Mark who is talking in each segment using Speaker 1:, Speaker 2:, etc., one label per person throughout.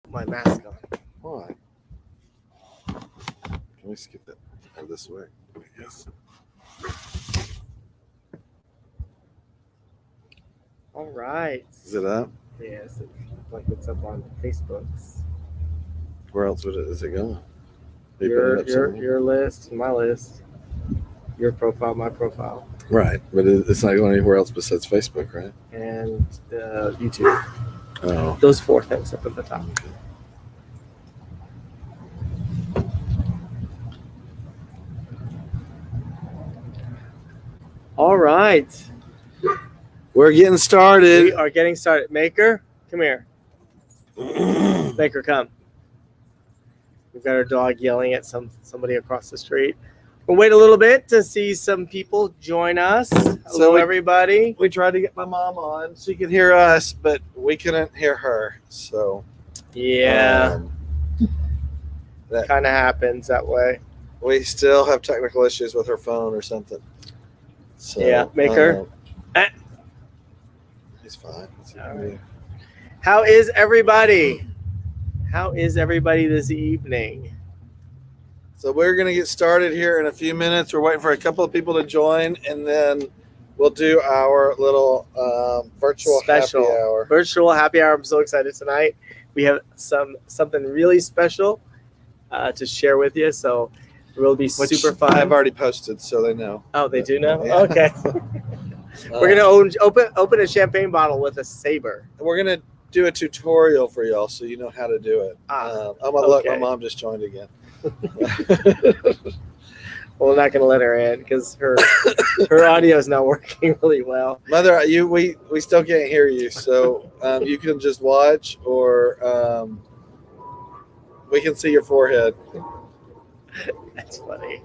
Speaker 1: My mask on.
Speaker 2: Why? Can we skip that? Go this way. Yes.
Speaker 1: All right.
Speaker 2: Is it up?
Speaker 1: Yes, like it's up on Facebook's.
Speaker 2: Where else is it going? You put it up somewhere?
Speaker 1: Your list, my list, your profile, my profile,
Speaker 2: Right, but it's not going anywhere else besides Facebook, right?
Speaker 1: and YouTube.
Speaker 2: Oh.
Speaker 1: Those four things up at the top.
Speaker 2: Okay.
Speaker 1: All right.
Speaker 2: We're getting started.
Speaker 1: We are getting started. Maker, come here. Maker, come. We've got our dog yelling at somebody across the street. We'll wait a little bit to see some people join us. Hello, everybody.
Speaker 2: We tried to get my mom on. She could hear us, but we couldn't hear her. So
Speaker 1: Yeah,
Speaker 2: that
Speaker 1: kind of happens that way.
Speaker 2: we still have technical issues with her phone or something. So,
Speaker 1: Yeah, Maker.
Speaker 2: He's fine.
Speaker 1: All right. How is everybody? How is everybody this evening?
Speaker 2: So we're going to get started here in a few minutes. We're waiting for a couple of people to join, and then we'll do our little virtual
Speaker 1: Special
Speaker 2: happy hour.
Speaker 1: Virtual happy hour. I'm so excited tonight. We have something really special to share with you. So it will be
Speaker 2: Which
Speaker 1: super fun.
Speaker 2: I've already posted, so they know.
Speaker 1: Oh, they do know?
Speaker 2: Yeah.
Speaker 1: Okay. We're going to open a champagne bottle with a saber.
Speaker 2: We're going to do a tutorial for y'all so you know how to do it. I'm going to look. My
Speaker 1: okay.
Speaker 2: mom just joined again.
Speaker 1: Well, we're not going to let her in because her audio is not working really well.
Speaker 2: Mother, we still can't hear you, so you can just watch, or we can see your forehead.
Speaker 1: That's funny.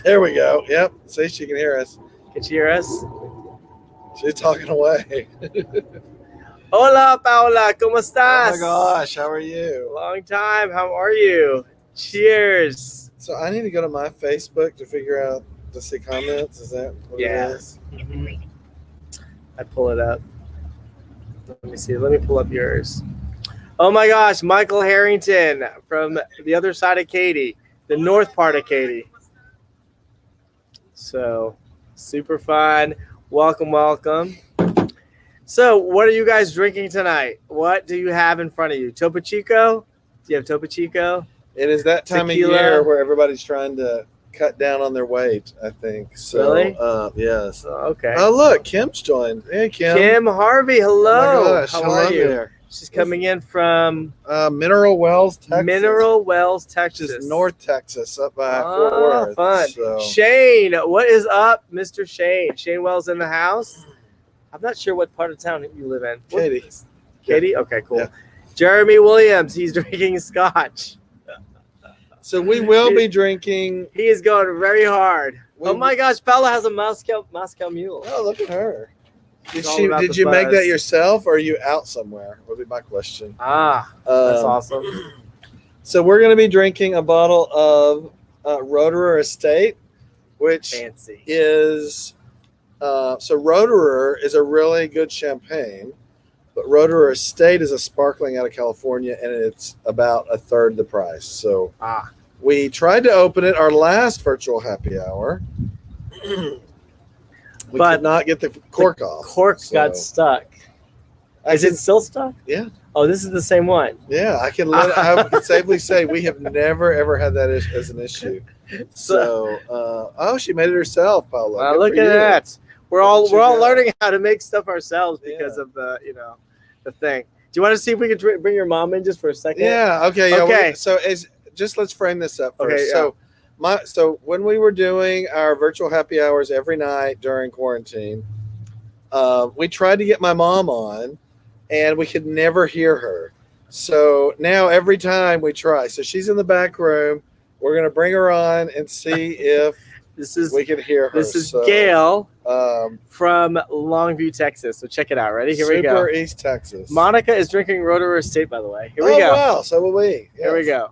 Speaker 2: There we go. Yep. See, she can hear us.
Speaker 1: Can she hear us?
Speaker 2: She's talking away.
Speaker 1: Hola, Paula. ¿Cómo estás?
Speaker 2: Oh my gosh, how are you?
Speaker 1: Long time. How are you? Cheers.
Speaker 2: So I need to go to my Facebook to figure out to see comments. Is that what it is?
Speaker 1: I pull it up. Let me see. Let me pull up yours. Oh my gosh, Michael Harrington from the other side of Katy, the north part of Katy. So super fun. Welcome, welcome. So what are you guys drinking tonight? What do you have in front of you? Topo Chico? Do you have Topo Chico?
Speaker 2: It is that time
Speaker 1: Tequila.
Speaker 2: of year where everybody's trying to cut down on their weight, I think. So,
Speaker 1: Really?
Speaker 2: Yes.
Speaker 1: Okay.
Speaker 2: Oh, look, Kim's joined. Hey, Kim.
Speaker 1: Kim Harvey, hello.
Speaker 2: Oh my gosh,
Speaker 1: How
Speaker 2: hello
Speaker 1: are you?
Speaker 2: there.
Speaker 1: She's coming in from
Speaker 2: Mineral Wells, Texas.
Speaker 1: Mineral Wells,
Speaker 2: Which
Speaker 1: Texas.
Speaker 2: is North Texas, up by Fort Worth.
Speaker 1: Fun.
Speaker 2: So.
Speaker 1: Shane, what is up, Mr. Shane? Shane Wells in the house. I'm not sure what part of town you live in.
Speaker 2: Katy.
Speaker 1: Katy? Okay, cool.
Speaker 2: Yeah.
Speaker 1: Jeremy Williams, he's drinking scotch.
Speaker 2: So we will be drinking.
Speaker 1: He is going very hard. Oh my gosh, Paula has a Moscow Mule.
Speaker 2: Oh, look at her.
Speaker 1: It's all about
Speaker 2: Did
Speaker 1: the
Speaker 2: you make
Speaker 1: buzz.
Speaker 2: that yourself, or are you out somewhere? Would be my question.
Speaker 1: That's awesome.
Speaker 2: So we're going to be drinking a bottle of Roederer Estate, which
Speaker 1: Fancy.
Speaker 2: is so Roederer is a really good champagne, but Roederer Estate is a sparkling out of California, and it's about a third the price. So we tried to open it our last virtual happy hour. We
Speaker 1: But
Speaker 2: could not get the cork off.
Speaker 1: Cork got stuck. Is it still stuck?
Speaker 2: Yeah.
Speaker 1: Oh, this is the same one.
Speaker 2: Yeah, I can safely say we have never ever had that as an issue. So, she made it herself, Paula.
Speaker 1: Well,
Speaker 2: Good
Speaker 1: look
Speaker 2: for
Speaker 1: at
Speaker 2: you.
Speaker 1: that. We're
Speaker 2: Look
Speaker 1: all
Speaker 2: at you go.
Speaker 1: learning how to make stuff ourselves because
Speaker 2: Yeah.
Speaker 1: of the thing. Do you want to see if we could bring your mom in just for a second?
Speaker 2: Yeah. Okay. Yeah.
Speaker 1: Okay.
Speaker 2: Let's frame this up first.
Speaker 1: Okay, yeah.
Speaker 2: So when we were doing our virtual happy hours every night during quarantine, we tried to get my mom on, and we could never hear her. So now every time we try, so she's in the back room. We're gonna bring her on and see if we can hear her.
Speaker 1: This is Gail
Speaker 2: from
Speaker 1: Longview, Texas. So check it out. Ready? Here we go.
Speaker 2: Super East Texas.
Speaker 1: Monica is drinking Roederer Estate, by the way. Here we go.
Speaker 2: Wow, so will we.
Speaker 1: Here we
Speaker 2: Yes.
Speaker 1: go.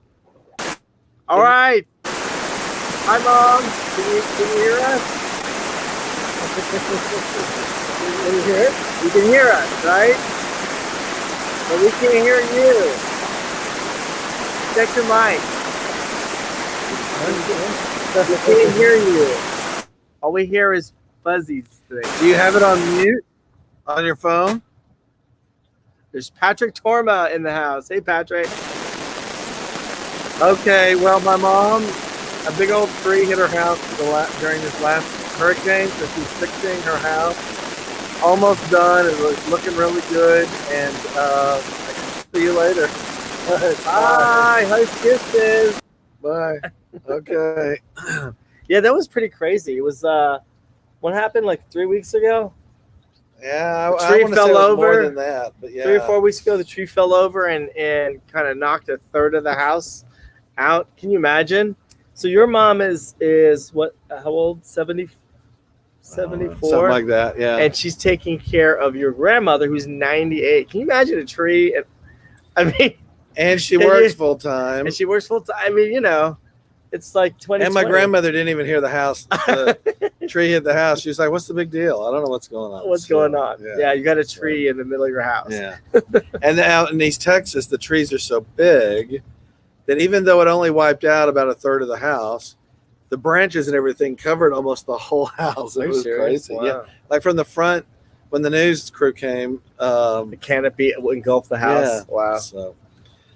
Speaker 1: All right. Hi, Mom. Can you hear us? Can you hear it? You can hear us, right? But we can't hear you. Check your mic. We can't hear you. All we hear is fuzzies today.
Speaker 2: Do you have it on mute on your phone?
Speaker 1: There's Patrick Torma in the house. Hey, Patrick.
Speaker 2: Okay, well, my mom, a big old tree hit her house during this last hurricane, so she's fixing her house. Almost done. It was looking really good, and I can see you later.
Speaker 1: Hi, how's kisses?
Speaker 2: Bye. Okay.
Speaker 1: Yeah, that was pretty crazy. It was what happened like 3 weeks ago?
Speaker 2: Yeah,
Speaker 1: The tree
Speaker 2: I want to
Speaker 1: fell
Speaker 2: say it was
Speaker 1: over.
Speaker 2: more than that, but yeah.
Speaker 1: 3 or 4 weeks ago, the tree fell over and kind of knocked a third of the house out. Can you imagine? So your mom is what? How old? 70, 74?
Speaker 2: Something like that, yeah.
Speaker 1: And she's taking care of your grandmother who's 98. Can you imagine a tree? I mean,
Speaker 2: And she
Speaker 1: Can
Speaker 2: works
Speaker 1: you-
Speaker 2: full time.
Speaker 1: and she works full time. I mean, you know, it's like 20.
Speaker 2: And my grandmother didn't even hear the house. The tree hit the house. She was like, "What's the big deal? I don't know what's going on."
Speaker 1: What's
Speaker 2: So,
Speaker 1: going on?
Speaker 2: Yeah.
Speaker 1: Yeah, you got a tree in the middle of your house.
Speaker 2: Yeah. And out in East Texas, the trees are so big that even though it only wiped out about a third of the house, the branches and everything covered almost the whole house.
Speaker 1: Are
Speaker 2: It
Speaker 1: you
Speaker 2: was
Speaker 1: serious?
Speaker 2: crazy.
Speaker 1: Wow.
Speaker 2: Yeah. Like from the front, when the news crew came.
Speaker 1: The canopy engulfed the house.
Speaker 2: Yeah.
Speaker 1: Wow,
Speaker 2: So.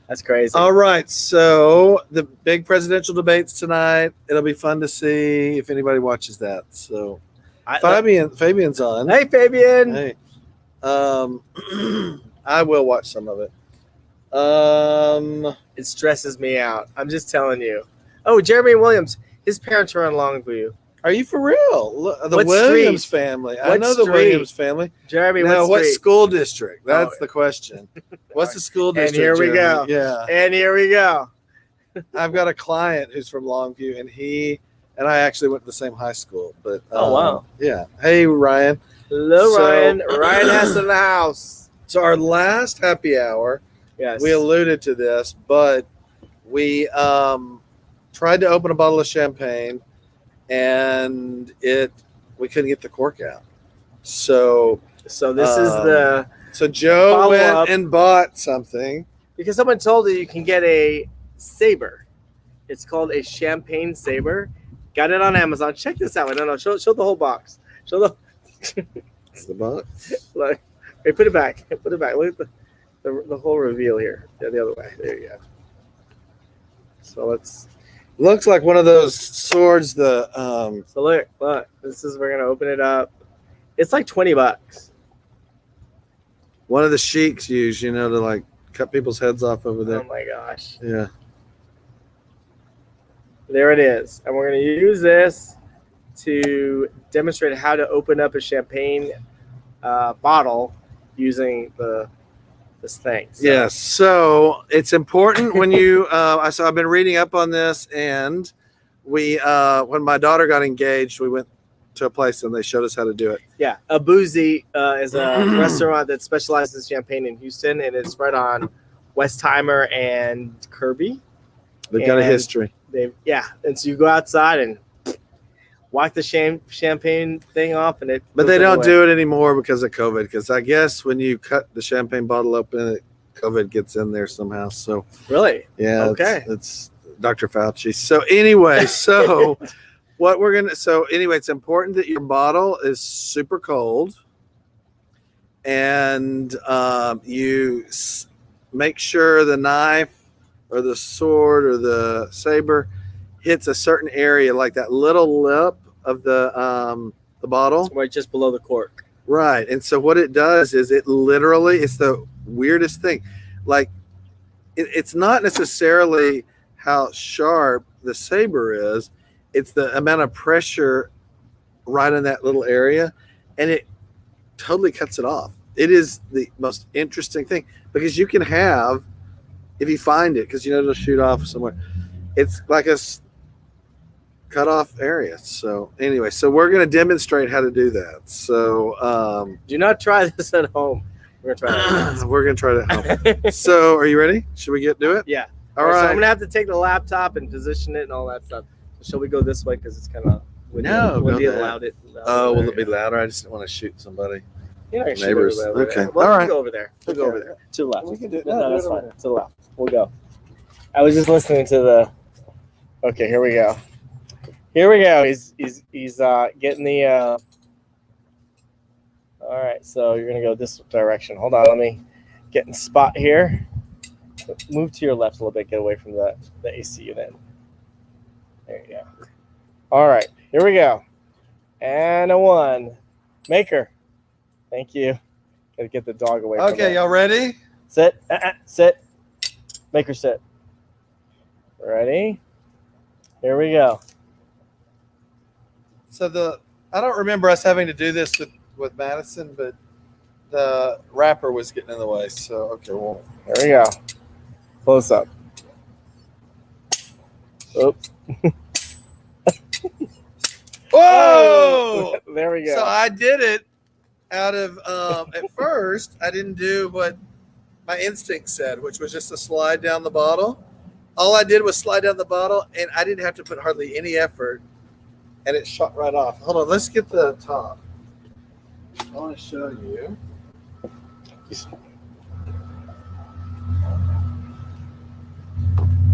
Speaker 1: that's crazy.
Speaker 2: All right. So the big presidential debates tonight. It'll be fun to see if anybody watches that. So Fabian's on.
Speaker 1: Hey, Fabian.
Speaker 2: Hey. I will watch some of it.
Speaker 1: It stresses me out. I'm just telling you. Oh, Jeremy Williams. His parents are on Longview.
Speaker 2: Are you for real? Look, the
Speaker 1: What
Speaker 2: Williams
Speaker 1: street?
Speaker 2: family. I
Speaker 1: What
Speaker 2: know the
Speaker 1: street?
Speaker 2: Williams family.
Speaker 1: Jeremy,
Speaker 2: Now, what
Speaker 1: street?
Speaker 2: school district? That's
Speaker 1: Oh.
Speaker 2: the question. What's the school
Speaker 1: And
Speaker 2: district?
Speaker 1: here we
Speaker 2: Jeremy?
Speaker 1: go.
Speaker 2: Yeah.
Speaker 1: And here we go.
Speaker 2: I've got a client who's from Longview, and he and I actually went to the same high school. But
Speaker 1: Oh, wow.
Speaker 2: Yeah. Hey, Ryan.
Speaker 1: Hello,
Speaker 2: So-
Speaker 1: Ryan. Ryan Hess in the house.
Speaker 2: So our last happy hour,
Speaker 1: Yes.
Speaker 2: we alluded to this, but we tried to open a bottle of champagne, and we couldn't get the cork out. So
Speaker 1: So this is the
Speaker 2: Joe
Speaker 1: Follow
Speaker 2: went
Speaker 1: up.
Speaker 2: and bought something.
Speaker 1: because someone told you can get a saber. It's called a champagne saber. Got it on Amazon. Check this out. No, show the whole box. Show the.
Speaker 2: It's the box.
Speaker 1: Look, hey, put it back. Put it back. Look at the whole reveal here. Yeah, the other way. There you go. So let's.
Speaker 2: Looks like one of those swords. The
Speaker 1: So look. This is we're gonna open it up. It's like $20.
Speaker 2: one of the sheiks use, to like cut people's heads off over
Speaker 1: Oh
Speaker 2: there.
Speaker 1: my gosh.
Speaker 2: Yeah.
Speaker 1: There it is, and we're gonna use this to demonstrate how to open up a champagne bottle using this thing. So,
Speaker 2: Yes. So it's important when you. I've been reading up on this, and we when my daughter got engaged, we went to a place and they showed us how to do it.
Speaker 1: Yeah, Abuzi is a restaurant that specializes in champagne in Houston, and it's right on Westheimer and Kirby.
Speaker 2: They've got a
Speaker 1: And
Speaker 2: history.
Speaker 1: And so you go outside and wipe the champagne thing off, and it.
Speaker 2: But they
Speaker 1: goes
Speaker 2: don't
Speaker 1: away.
Speaker 2: do it anymore because of COVID. Because I guess when you cut the champagne bottle open, COVID gets in there somehow. So
Speaker 1: Really?
Speaker 2: yeah,
Speaker 1: Okay.
Speaker 2: it's Dr. Fauci. So anyway, it's important that your bottle is super cold, and you make sure the knife or the sword or the saber hits a certain area, like that little lip of the bottle.
Speaker 1: Right just below the cork.
Speaker 2: Right. And so what it does is it's the weirdest thing. Like it's not necessarily how sharp the saber is. It's the amount of pressure right in that little area, and it totally cuts it off. It is the most interesting thing because you can have, if you find it, because it'll shoot off somewhere. It's like a cut off area. So anyway, we're going to demonstrate how to do that. So
Speaker 1: Do not try this at home. We're gonna try it.
Speaker 2: we're going to try to help. So are you ready? Should we do it?
Speaker 1: Yeah.
Speaker 2: All
Speaker 1: So
Speaker 2: right.
Speaker 1: I'm gonna have to take the laptop and position it and all that stuff. So shall we go this way because it's kind of windy?
Speaker 2: No,
Speaker 1: windy
Speaker 2: go
Speaker 1: and
Speaker 2: there.
Speaker 1: loud.
Speaker 2: Oh, will it be louder? I just didn't want to shoot somebody.
Speaker 1: You know,
Speaker 2: Neighbors. Okay.
Speaker 1: Well,
Speaker 2: All
Speaker 1: all
Speaker 2: right.
Speaker 1: Go over there. We'll go
Speaker 2: Okay.
Speaker 1: over there. To the left.
Speaker 2: We can do it.
Speaker 1: No,
Speaker 2: No,
Speaker 1: that's
Speaker 2: do it
Speaker 1: fine. To the left. We'll go. I was just listening to the. Okay, here we go. Here we go. He's getting the. All right, so you're gonna go this direction. Hold on, let me get in spot here. Move to your left a little bit. Get away from the AC unit. There you go. All right, here we go. And a 1. Maker. Thank you. Gotta get the dog away.
Speaker 2: Okay, y'all ready?
Speaker 1: Sit. Sit. Maker sit. Ready? Here we go.
Speaker 2: So I don't remember us having to do this with Madison, but the wrapper was getting in the way. So okay, well,
Speaker 1: There we go. Close up. Oops.
Speaker 2: whoa!
Speaker 1: There we go.
Speaker 2: So I did it out of at first I didn't do what my instinct said, which was just to slide down the bottle. All I did was slide down the bottle, and I didn't have to put hardly any effort, and it shot right off. Hold on, let's get the top. I want to show you.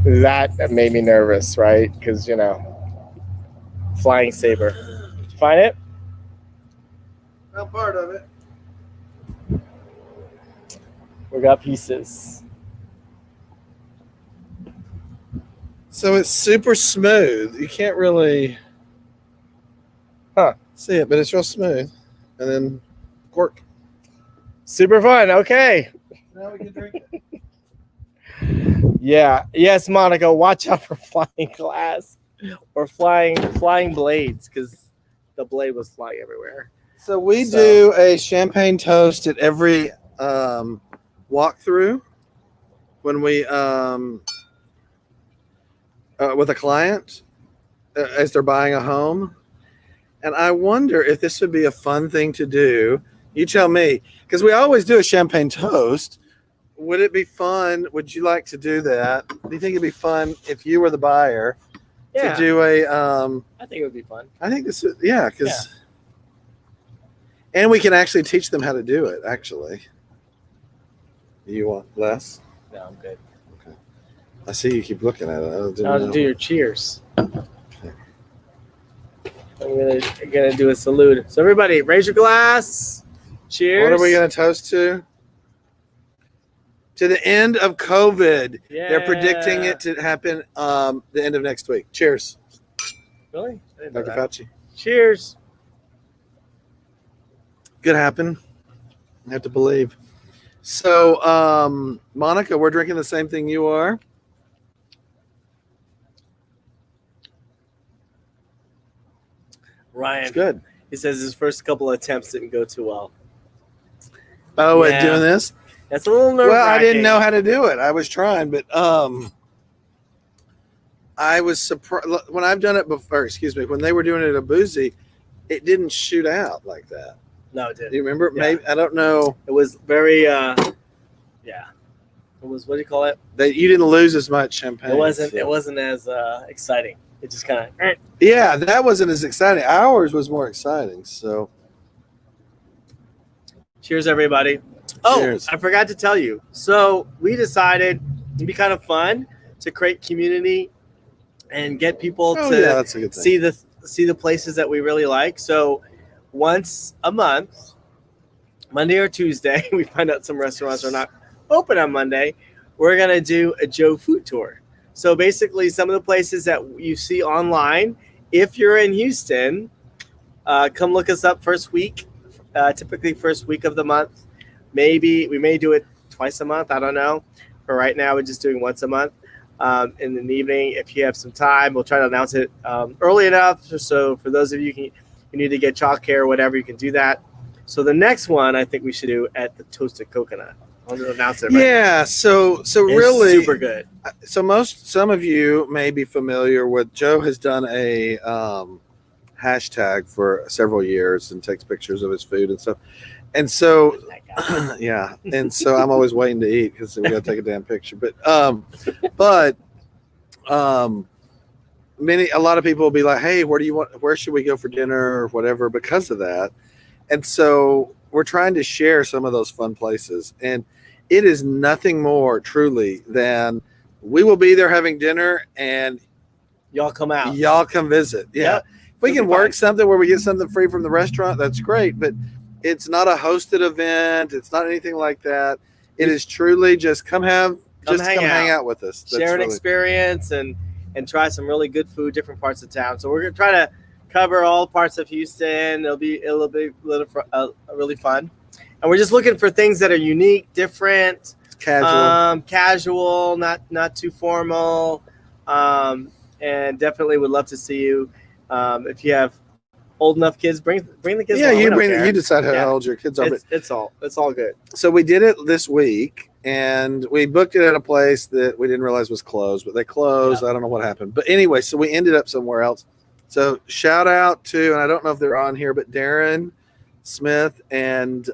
Speaker 1: That made me nervous, right? Because, flying saber. Did you find it?
Speaker 2: Not part of it.
Speaker 1: We got pieces.
Speaker 2: So it's super smooth. You can't really see it, but it's real smooth. And then cork.
Speaker 1: Super fun. Okay.
Speaker 2: Now we can drink it.
Speaker 1: Yeah. Yes, Monica. Watch out for flying glass or flying blades, because the blade was flying everywhere.
Speaker 2: So we do a champagne toast at every walkthrough when we with a client as they're buying a home. And I wonder if this would be a fun thing to do. You tell me, because we always do a champagne toast. Would it be fun? Would you like to do that? Do you think it'd be fun if you were the buyer to do a?
Speaker 1: I think it would be fun.
Speaker 2: I think this is, because, and we can actually teach them how to do it. Actually, you want less?
Speaker 1: No, I'm good.
Speaker 2: Okay. I see you keep looking at it. I didn't
Speaker 1: Now
Speaker 2: know.
Speaker 1: to do your cheers. I'm gonna do a salute. So everybody, raise your glass. Cheers.
Speaker 2: What are we gonna toast to? To the end of COVID.
Speaker 1: Yeah.
Speaker 2: They're predicting it to happen the end of next week. Cheers,
Speaker 1: Really? I didn't know
Speaker 2: Dr.
Speaker 1: that.
Speaker 2: Fauci.
Speaker 1: Cheers.
Speaker 2: Could happen. I have to believe. So, Monica, we're drinking the same thing you are.
Speaker 1: Ryan.
Speaker 2: It's good.
Speaker 1: He says his first couple of attempts didn't go too well.
Speaker 2: Oh,
Speaker 1: Yeah.
Speaker 2: at doing this?
Speaker 1: That's a little nerve-wracking.
Speaker 2: Well, I didn't know how to do it. I was trying, but I was surprised when I've done it before. Excuse me, when they were doing it at Boozy, it didn't shoot out like that.
Speaker 1: No, it
Speaker 2: Do
Speaker 1: didn't.
Speaker 2: you remember?
Speaker 1: Yeah.
Speaker 2: Maybe I don't know.
Speaker 1: It was very, yeah. It was, what do you call it?
Speaker 2: That you didn't lose as much champagne.
Speaker 1: It wasn't.
Speaker 2: so.
Speaker 1: It wasn't as exciting. It just kind of.
Speaker 2: Yeah, that wasn't as exciting. Ours was more exciting. So,
Speaker 1: Cheers, everybody. Oh,
Speaker 2: Cheers.
Speaker 1: I forgot to tell you. So we decided it'd be kind of fun to create community and get people to
Speaker 2: that's a good thing.
Speaker 1: see the places that we really like. So once a month, Monday or Tuesday, we find out some restaurants are not open on Monday. We're gonna do a Joe food tour. So basically, some of the places that you see online, if you're in Houston, come look us up first week. Typically, first week of the month. Maybe we may do it twice a month. I don't know. For right now, we're just doing once a month. In the evening, if you have some time, we'll try to announce it early enough. So for those of you who need to get childcare or whatever, you can do that. So the next one, I think we should do at the Toasted Coconut. I'll just announce it. Right now.
Speaker 2: So
Speaker 1: It's
Speaker 2: really
Speaker 1: super good.
Speaker 2: So some of you may be familiar with Joe has done a hashtag for several years and takes pictures of his food and stuff. And so,
Speaker 1: That guy.
Speaker 2: yeah. And so I'm always waiting to eat because we got to take a damn picture. But a lot of people will be like, hey, where should we go for dinner or whatever because of that. And so we're trying to share some of those fun places. And it is nothing more truly than we will be there having dinner, and
Speaker 1: Y'all come out.
Speaker 2: y'all come visit. Yeah.
Speaker 1: Yep.
Speaker 2: If we
Speaker 1: It'll
Speaker 2: can
Speaker 1: be
Speaker 2: work
Speaker 1: fine.
Speaker 2: something where we get something free from the restaurant, that's great. But it's not a hosted event. It's not anything like that. It is truly just come hang out with us. That's
Speaker 1: Share an
Speaker 2: really-
Speaker 1: experience and try some really good food, different parts of town. So we're gonna try to cover all parts of Houston. It'll be really fun, and we're just looking for things that are unique, different,
Speaker 2: casual.
Speaker 1: not too formal, and definitely would love to see you. If you have old enough kids, bring the kids.
Speaker 2: Yeah,
Speaker 1: along. We
Speaker 2: you
Speaker 1: don't
Speaker 2: bring.
Speaker 1: care.
Speaker 2: You decide how
Speaker 1: Yeah.
Speaker 2: old your kids are. But
Speaker 1: It's all good.
Speaker 2: so we did it this week, and we booked it at a place that we didn't realize was closed, but they closed.
Speaker 1: Yeah.
Speaker 2: I don't know what happened. But anyway, so we ended up somewhere else. So shout out to, and I don't know if they're on here, but Darren Smith and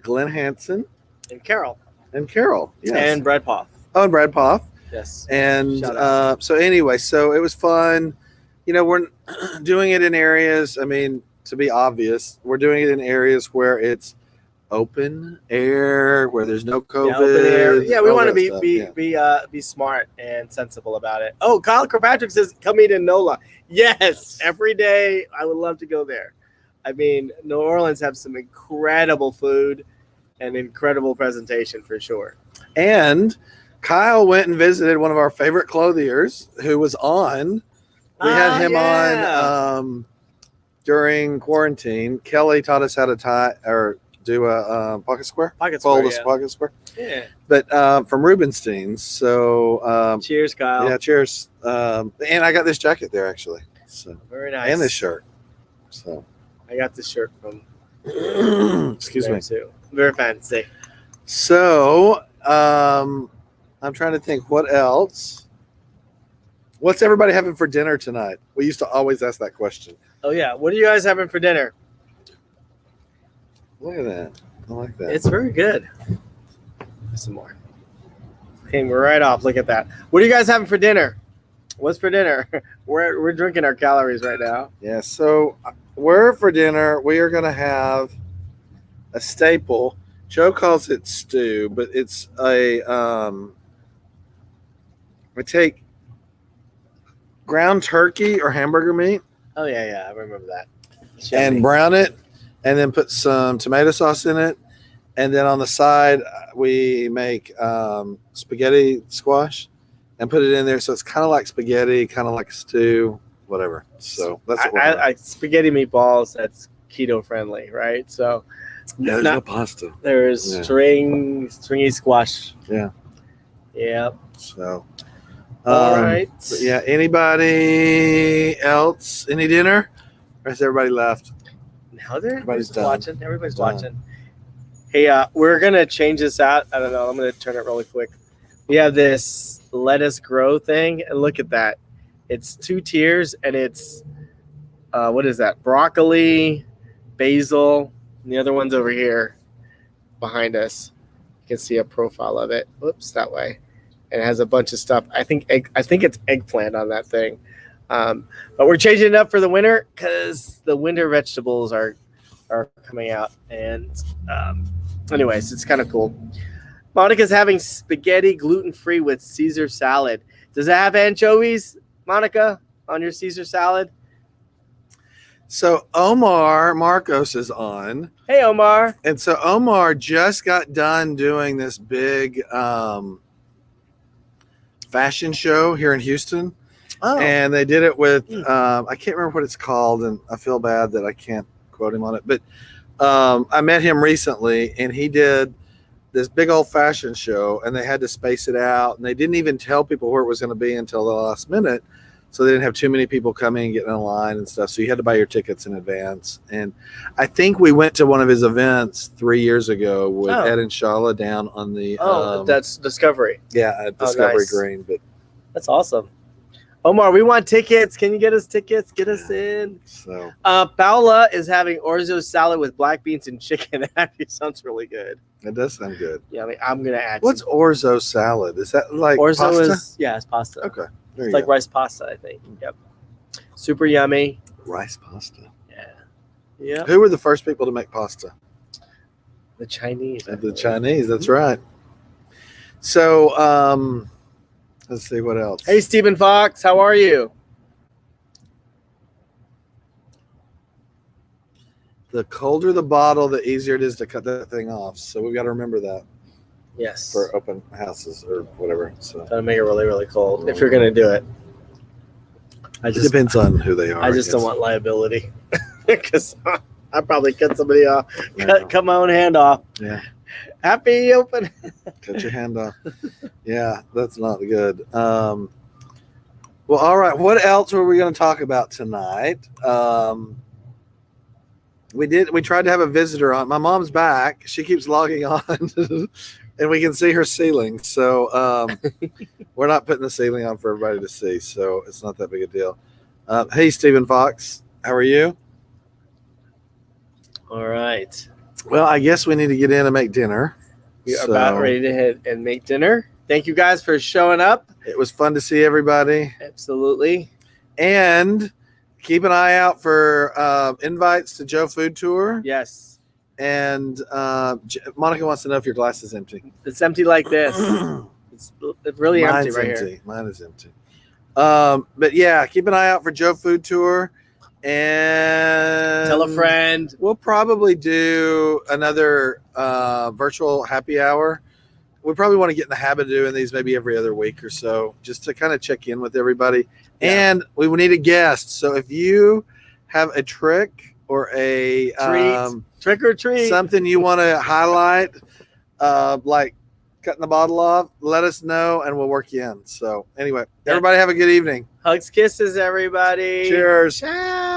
Speaker 2: Glenn Hansen
Speaker 1: And Carol
Speaker 2: and Carol. Yes.
Speaker 1: and Brad Poff.
Speaker 2: and Brad Poff.
Speaker 1: Yes.
Speaker 2: And
Speaker 1: Shout out.
Speaker 2: so anyway, so it was fun. We're doing it in areas, I mean, to be obvious, we're doing it in areas where it's open air, where there's no COVID.
Speaker 1: Yeah, open air. Yeah, we
Speaker 2: all
Speaker 1: want to
Speaker 2: that stuff.
Speaker 1: be smart and sensible about it. Oh, Kyle Kirkpatrick says come eat in NOLA. Yes, every day. I would love to go there. I mean, New Orleans have some incredible food and incredible presentation for sure.
Speaker 2: And Kyle went and visited one of our favorite clothiers who was on. We had him on during quarantine. Kelly taught us how to tie or do a pocket square.
Speaker 1: Pocket
Speaker 2: Fold
Speaker 1: square,
Speaker 2: a pocket square.
Speaker 1: Yeah.
Speaker 2: But from Rubenstein's. So
Speaker 1: Cheers, Kyle.
Speaker 2: yeah, cheers. And I got this jacket there actually. So
Speaker 1: Very nice.
Speaker 2: and this shirt. So
Speaker 1: I got this shirt from
Speaker 2: excuse
Speaker 1: there
Speaker 2: me.
Speaker 1: too. Very fancy.
Speaker 2: So I'm trying to think what else. What's everybody having for dinner tonight? We used to always ask that question.
Speaker 1: Oh yeah. What are you guys having for dinner?
Speaker 2: Look at that. I like that.
Speaker 1: It's very good. Some more. Came right off. Look at that. What are you guys having for dinner? What's for dinner? We're drinking our calories right now.
Speaker 2: Yeah, so we're for dinner, we are going to have a staple. Joe calls it stew, but it's we take ground turkey or hamburger meat
Speaker 1: Oh yeah, I remember that.
Speaker 2: and brown it and then put some tomato sauce in it. And then on the side, we make spaghetti squash and put it in there. So it's kind of like spaghetti, kind of like stew, whatever. So that's what we're doing.
Speaker 1: I spaghetti meatballs. That's keto friendly, right? So
Speaker 2: Yeah, there's no pasta.
Speaker 1: there's
Speaker 2: Yeah.
Speaker 1: stringy squash.
Speaker 2: Yeah.
Speaker 1: Yep.
Speaker 2: So,
Speaker 1: All right.
Speaker 2: But yeah, anybody else? Any dinner? Or has everybody left?
Speaker 1: Now they're
Speaker 2: Everybody's done.
Speaker 1: watching. Everybody's
Speaker 2: Done.
Speaker 1: watching. Hey, we're gonna change this out. I don't know. I'm gonna turn it really quick. We have this let us grow thing, and look at that. It's 2 tiers, and it's what is that? Broccoli, basil, and the other one's over here behind us. You can see a profile of it. Whoops, that way. And it has a bunch of stuff. I think it's eggplant on that thing. But we're changing it up for the winter because the winter vegetables are coming out. And anyways, it's kind of cool. Monica's having spaghetti gluten-free with Caesar salad. Does it have anchovies, Monica, on your Caesar salad?
Speaker 2: So Omar Marcos is on.
Speaker 1: Hey, Omar.
Speaker 2: And so Omar just got done doing this big fashion show here in Houston.
Speaker 1: Oh,
Speaker 2: And they did it with, I can't remember what it's called, and I feel bad that I can't quote him on it. But I met him recently, and he did this big old fashion show, and they had to space it out. And they didn't even tell people where it was going to be until the last minute. So they didn't have too many people coming and getting in line and stuff. So you had to buy your tickets in advance. And I think we went to one of his events 3 years ago with
Speaker 1: Oh.
Speaker 2: Ed and Shala down on the
Speaker 1: that's Discovery.
Speaker 2: at Discovery
Speaker 1: nice.
Speaker 2: Green. But
Speaker 1: That's awesome. Omar, we want tickets. Can you get us tickets? Get us in.
Speaker 2: so
Speaker 1: Paula is having orzo salad with black beans and chicken. That actually sounds really good.
Speaker 2: it does sound good.
Speaker 1: Yeah, I mean, I'm gonna add.
Speaker 2: What's orzo salad? Is that like
Speaker 1: orzo
Speaker 2: pasta?
Speaker 1: is? Yeah, it's pasta.
Speaker 2: Okay, there
Speaker 1: It's
Speaker 2: you
Speaker 1: like
Speaker 2: go.
Speaker 1: rice pasta, I think. Yep. Super yummy.
Speaker 2: Rice pasta.
Speaker 1: Yeah. Yeah.
Speaker 2: Who were the first people to make pasta?
Speaker 1: The Chinese. I
Speaker 2: The
Speaker 1: believe.
Speaker 2: Chinese. That's right. So let's see what else.
Speaker 1: Hey, Stephen Fox, how are you?
Speaker 2: The colder the bottle, the easier it is to cut that thing off. So we've got to remember that
Speaker 1: Yes.
Speaker 2: for open houses or whatever. So
Speaker 1: Gotta make it really, really cold if you're gonna do it.
Speaker 2: it depends on who they are.
Speaker 1: I just don't want liability because I probably cut somebody off, cut my own hand off.
Speaker 2: Yeah.
Speaker 1: Happy open.
Speaker 2: Cut your hand off. Yeah, that's not good. Well, all right. What else were we going to talk about tonight? We tried to have a visitor on. My mom's back. She keeps logging on, and we can see her ceiling. So we're not putting the ceiling on for everybody to see. So it's not that big a deal. Hey, Stephen Fox, how are you?
Speaker 1: All right.
Speaker 2: Well, I guess we need to get in and make dinner.
Speaker 1: We are about ready to hit and make dinner. Thank you guys for showing up.
Speaker 2: It was fun to see everybody.
Speaker 1: Absolutely.
Speaker 2: And keep an eye out for invites to Joe Food Tour.
Speaker 1: Yes.
Speaker 2: And Monica wants to know if your glass is empty.
Speaker 1: It's empty like this. It's really
Speaker 2: Mine's
Speaker 1: empty right here.
Speaker 2: Mine is empty. But yeah, keep an eye out for Joe Food Tour. And
Speaker 1: Tell a friend.
Speaker 2: We'll probably do another virtual happy hour. We probably want to get in the habit of doing these maybe every other week or so, just to kind of check in with everybody. Yeah. And we will need a guest. So if you have a trick or a
Speaker 1: trick or treat,
Speaker 2: something you want to highlight, like cutting the bottle off, let us know and we'll work you in. So anyway, everybody have a good evening.
Speaker 1: Hugs, kisses, everybody.
Speaker 2: Cheers.
Speaker 1: Ciao.